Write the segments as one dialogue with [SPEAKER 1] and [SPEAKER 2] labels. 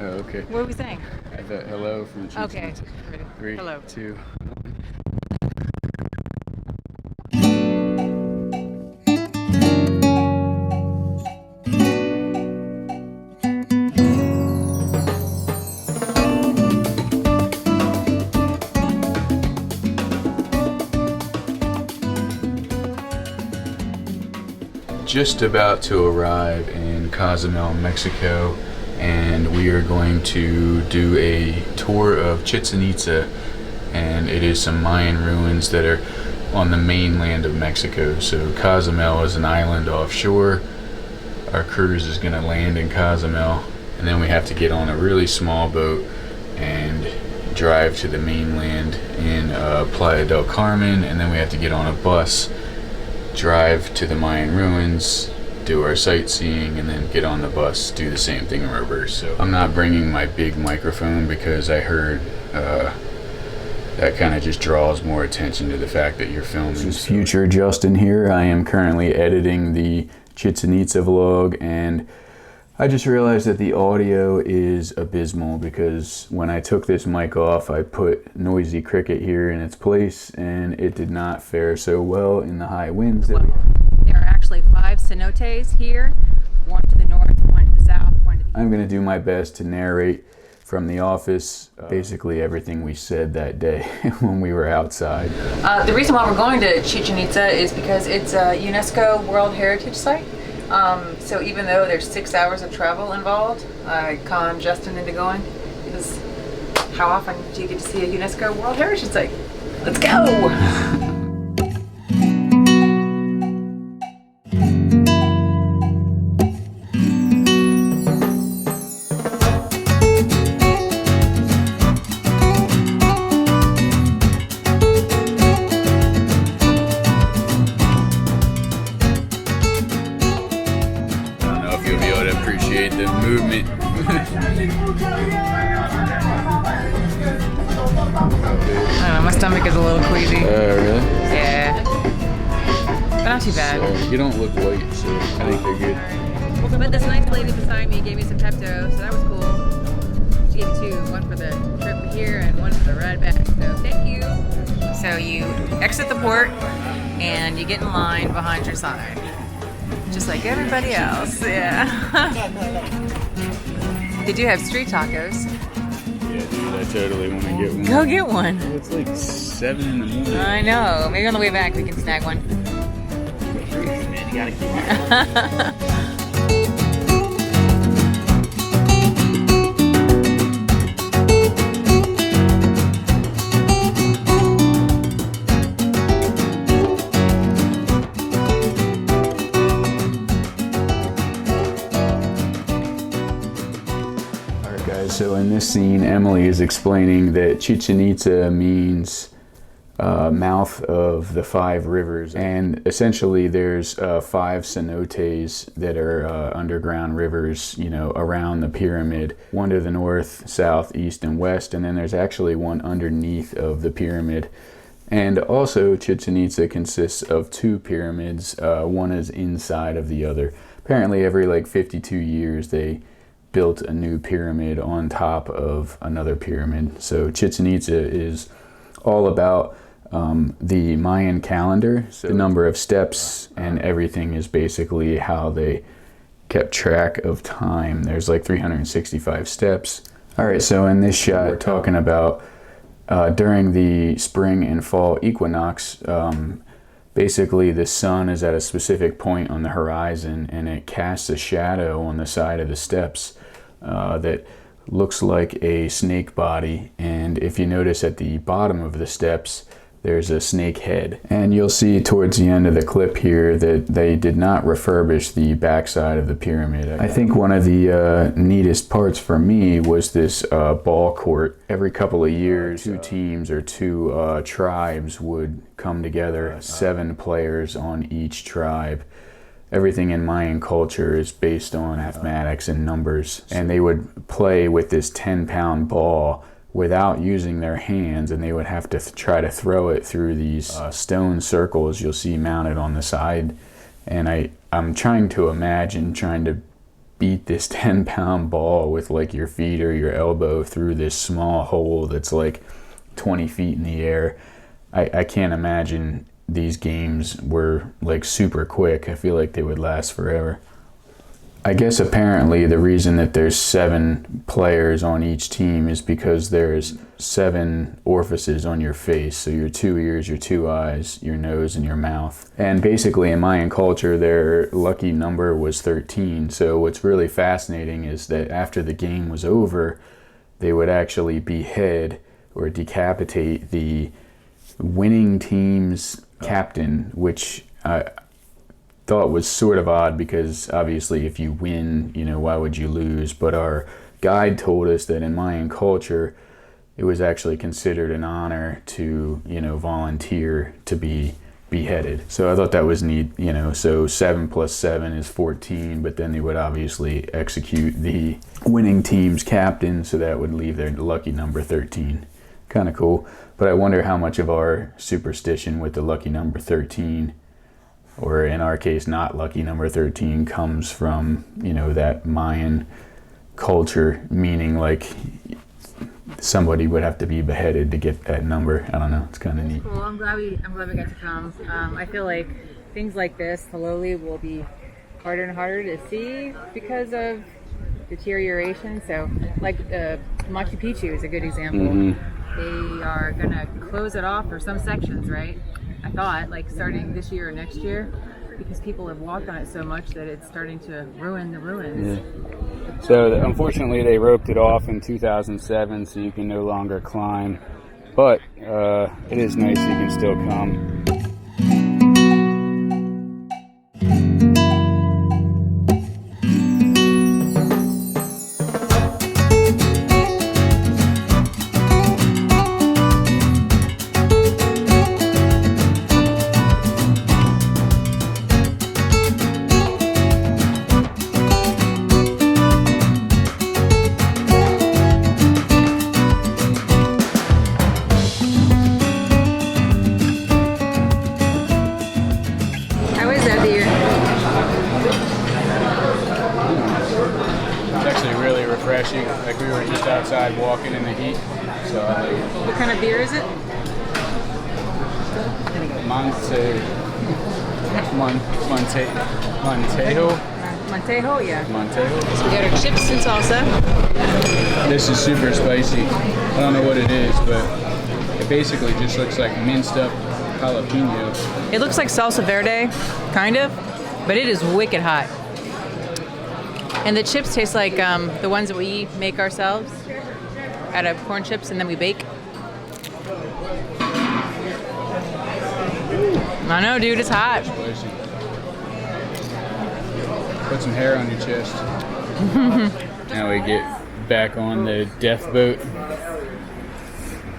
[SPEAKER 1] Oh, okay.
[SPEAKER 2] What are we saying?
[SPEAKER 1] The hello from Chichen
[SPEAKER 2] Okay.
[SPEAKER 1] Itza.
[SPEAKER 2] Ready.
[SPEAKER 1] 3,
[SPEAKER 2] Hello.
[SPEAKER 1] 2. Just about to arrive in Cozumel, Mexico, and we are going to do a tour of Chichen Itza, and it is some Mayan ruins that are on the mainland of Mexico. So Cozumel is an island offshore. Our cruise is going to land in Cozumel, and then we have to get on a really small boat and drive to the mainland in Playa del Carmen, and then we have to get on a bus, drive to the Mayan ruins, do our sightseeing, and then get on the bus, do the same thing in reverse. So I'm not bringing my big microphone because I heard that kind of just draws more attention to the fact that you're filming. This is future Justin here. I am currently editing the Chichen Itza vlog, and I just realized that the audio is abysmal because when I took this mic off, I put Noisy Cricket here in its place, and it did not fare so well in the high winds that we had.
[SPEAKER 2] There are actually 5 cenotes here, one to the north, one to the south, one to the east.
[SPEAKER 1] I'm going to do my best to narrate from the office basically everything we said that day when we were outside.
[SPEAKER 2] The reason why we're going to Chichen Itza is because it's a UNESCO World Heritage Site. So even though there's 6 hours of travel involved, I conned Justin into going because how often do you get to see a UNESCO World Heritage Site? Let's go!
[SPEAKER 1] Appreciate the movement.
[SPEAKER 2] I don't know, my stomach is a little queasy.
[SPEAKER 1] Really?
[SPEAKER 2] Yeah. But not too bad.
[SPEAKER 1] So, you don't look white, so I think they're good.
[SPEAKER 2] But this nice lady beside me gave me some Pepto, so that was cool. She gave me 2, one for the trip here and one for the ride back, so thank you. So you exit the port and you get in line behind your sign. Just like everybody else, yeah. They do have street tacos.
[SPEAKER 1] Yeah, dude, I totally want to get one.
[SPEAKER 2] Go get one.
[SPEAKER 1] Oh, it's like 7 in the morning.
[SPEAKER 2] I know. Maybe on the way back we can snag one.
[SPEAKER 1] Man, you gotta keep it. So in this scene, Emily is explaining that Chichen Itza means mouth of the 5 rivers, and essentially there's 5 cenotes that are underground rivers, you know, around the pyramid. One to the north, south, east, and west, and then there's actually one underneath of the pyramid. And also Chichen Itza consists of 2 pyramids. One is inside of the other. Apparently every like 52 years they built a new pyramid on top of another pyramid. So Chichen Itza is all about the Mayan calendar. So the number of steps and everything is basically how they kept track of time. There's like 365 steps. All right, so in this shot, we're talking about during the spring and fall equinox, basically the sun is at a specific point on the horizon and it casts a shadow on the side of the steps that looks like a snake body, and if you notice at the bottom of the steps there's a snake head. And you'll see towards the end of the clip here that they did not refurbish the backside of the pyramid. I think one of the neatest parts for me was this ball court. Every couple of years, 2 teams or 2 tribes would come together, 7 players on each tribe. Everything in Mayan culture is based on mathematics and numbers, and they would play with this 10-pound ball without using their hands, and they would have to try to throw it through these stone circles you'll see mounted on the side. And I'm trying to imagine trying to beat this 10-pound ball with like your feet or your elbow through this small hole that's like 20 feet in the air. I can't imagine these games were like super quick. I feel like they would last forever. I guess apparently the reason that there's 7 players on each team is because there's 7 orifices on your face. So your 2 ears, your 2 eyes, your nose, and your mouth. And basically in Mayan culture, their lucky number was 13. So what's really fascinating is that after the game was over, they would actually behead or decapitate the winning team's captain, which I thought was sort of odd because obviously if you win, you know, why would you lose? But our guide told us that in Mayan culture, it was actually considered an honor to, you know, volunteer to be beheaded. So I thought that was neat, you know, so 7 plus 7 is 14, but then they would obviously execute the winning team's captain, so that would leave their lucky number 13. Kind of cool. But I wonder how much of our superstition with the lucky number 13, or in our case, not lucky number 13, comes from, you know, that Mayan culture, meaning like somebody would have to be beheaded to get that number. I don't know. It's kind of neat.
[SPEAKER 2] Well, I'm glad we got to come. I feel like things like this, Haloli, will be harder and harder to see because of deterioration. So, like Machu Picchu is a good example.
[SPEAKER 1] Mm-hmm.
[SPEAKER 2] They are gonna close it off for some sections, right? I thought, like starting this year or next year, because people have walked on it so much that it's starting to ruin the ruins.
[SPEAKER 3] Yeah. So unfortunately they roped it off in 2007, so you can no longer climb, but it is nice you can still come. Refreshing, like we were just outside walking in the heat. So
[SPEAKER 2] what kind of beer is it? Montejo, yeah.
[SPEAKER 3] Montejo.
[SPEAKER 2] So we got our chips and salsa.
[SPEAKER 3] This is super spicy. I don't know what it is, but it basically just looks like minced up jalapeno.
[SPEAKER 2] It looks like salsa verde, kind of, but it is wicked hot. And the chips taste like the ones that we make ourselves out of corn chips and then we bake. I know, dude, it's hot.
[SPEAKER 3] Spicy. Put some hair on your chest. Now we get back on the death boat.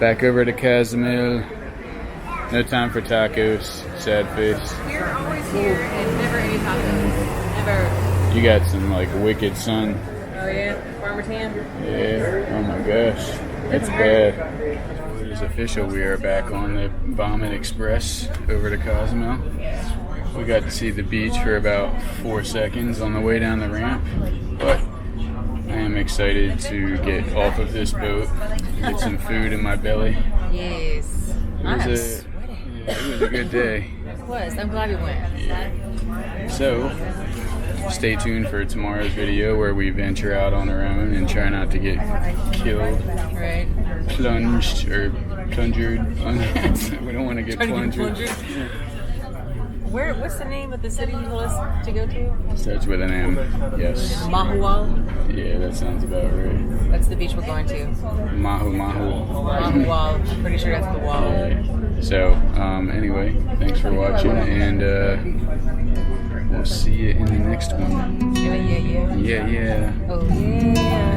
[SPEAKER 3] Back over to Cozumel. No time for tacos. Sad face.
[SPEAKER 2] We're always here and never any tacos. Never.
[SPEAKER 3] You got some like wicked sun.
[SPEAKER 2] Oh yeah, farmer tan.
[SPEAKER 3] Yeah. Oh my gosh, that's bad. It is official. We are back on the Vomit Express over to Cozumel. We got to see the beach for about 4 seconds on the way down the ramp, but I am excited to get off of this boat, get some food in my belly.
[SPEAKER 2] Yes.
[SPEAKER 3] It was a good day.
[SPEAKER 2] It was. I'm glad we went.
[SPEAKER 3] Yeah. So, stay tuned for tomorrow's video where we venture out on our own and try not to get killed,
[SPEAKER 2] right?
[SPEAKER 3] Plunged or plungered. We don't want to get plungered.
[SPEAKER 2] What's the name of the city you told us to go to?
[SPEAKER 3] Starts with an M. Yes.
[SPEAKER 2] Mahual?
[SPEAKER 3] Yeah, that sounds about right.
[SPEAKER 2] That's the beach we're going to.
[SPEAKER 3] Mahu.
[SPEAKER 2] Mahual. I'm pretty sure that's the wall.
[SPEAKER 3] Yeah. So, anyway, thanks for watching, and we'll see you in the next one.
[SPEAKER 2] Yeah.
[SPEAKER 3] Yeah.
[SPEAKER 2] Oh yeah.